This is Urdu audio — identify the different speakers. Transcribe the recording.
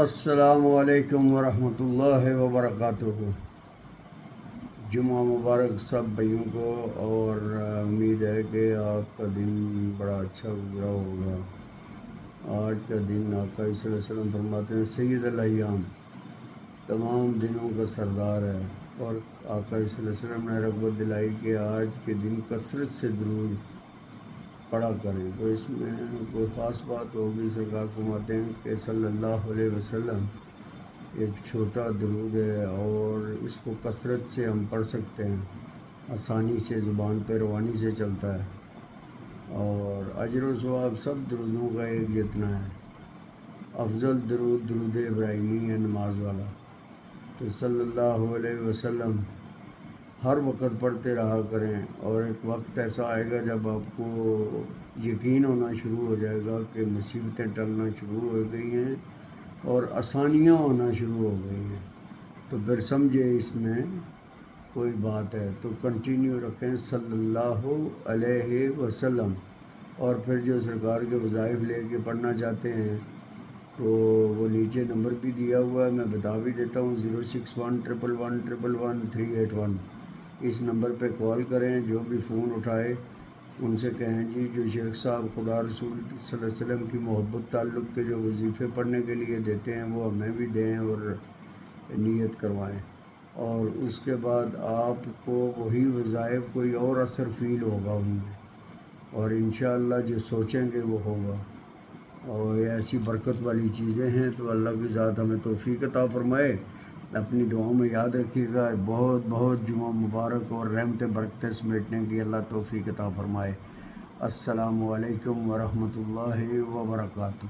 Speaker 1: السلام علیکم ورحمۃ اللہ وبرکاتہ۔ جمعہ مبارک سب بھائیوں کو، اور امید ہے کہ آپ کا دن بڑا اچھا گزرا ہوگا۔ آج کا دن آقا صلی اللہ علیہ وسلم فرماتے ہیں سید الایام، تمام دنوں کا سردار ہے، اور آقا صلی اللہ علیہ وسلم نے رغبت دلائی کہ آج کے دن کثرت سے درود پڑھا کریں۔ تو اس میں کوئی خاص بات ہوگی، سرکار فرماتے ہیں کہ صلی اللہ علیہ وسلم ایک چھوٹا درود ہے، اور اس کو کثرت سے ہم پڑھ سکتے ہیں، آسانی سے زبان پہ روانی سے چلتا ہے، اور اجر و ثواب سب درودوں کا ایک جتنا ہے۔ افضل درود درود ابراہیمی ہے، نماز والا۔ تو صلی اللہ علیہ وسلم ہر وقت پڑھتے رہا کریں، اور ایک وقت ایسا آئے گا جب آپ کو یقین ہونا شروع ہو جائے گا کہ مصیبتیں ٹلنا شروع ہو گئی ہیں اور آسانیاں ہونا شروع ہو گئی ہیں، تو پھر سمجھے اس میں کوئی بات ہے، تو کنٹینیو رکھیں صلی اللہ علیہ وسلم۔ اور پھر جو سرکار کے وظائف لے کے پڑھنا چاہتے ہیں تو وہ نیچے نمبر بھی دیا ہوا ہے، میں بتا بھی دیتا ہوں، 06111111381۔ اس نمبر پہ کال کریں، جو بھی فون اٹھائے ان سے کہیں جی جو شیخ صاحب خدا رسول صلی اللہ علیہ وسلم کی محبت تعلق کے جو وظیفے پڑھنے کے لیے دیتے ہیں وہ ہمیں بھی دیں اور نیت کروائیں، اور اس کے بعد آپ کو وہی وظائف کوئی اور اثر فیل ہوگا ان میں، اور انشاءاللہ جو سوچیں گے وہ ہوگا، اور یہ ایسی برکت والی چیزیں ہیں۔ تو اللہ کی ذات ہمیں توفیق عطا فرمائے۔ اپنی دعاؤں میں یاد رکھیے گا، بہت بہت جمعہ مبارک اور رحمت برکتیں سمیٹنے کی اللہ توفیق عطا فرمائے۔ السلام علیکم ورحمۃ اللہ وبرکاتہ۔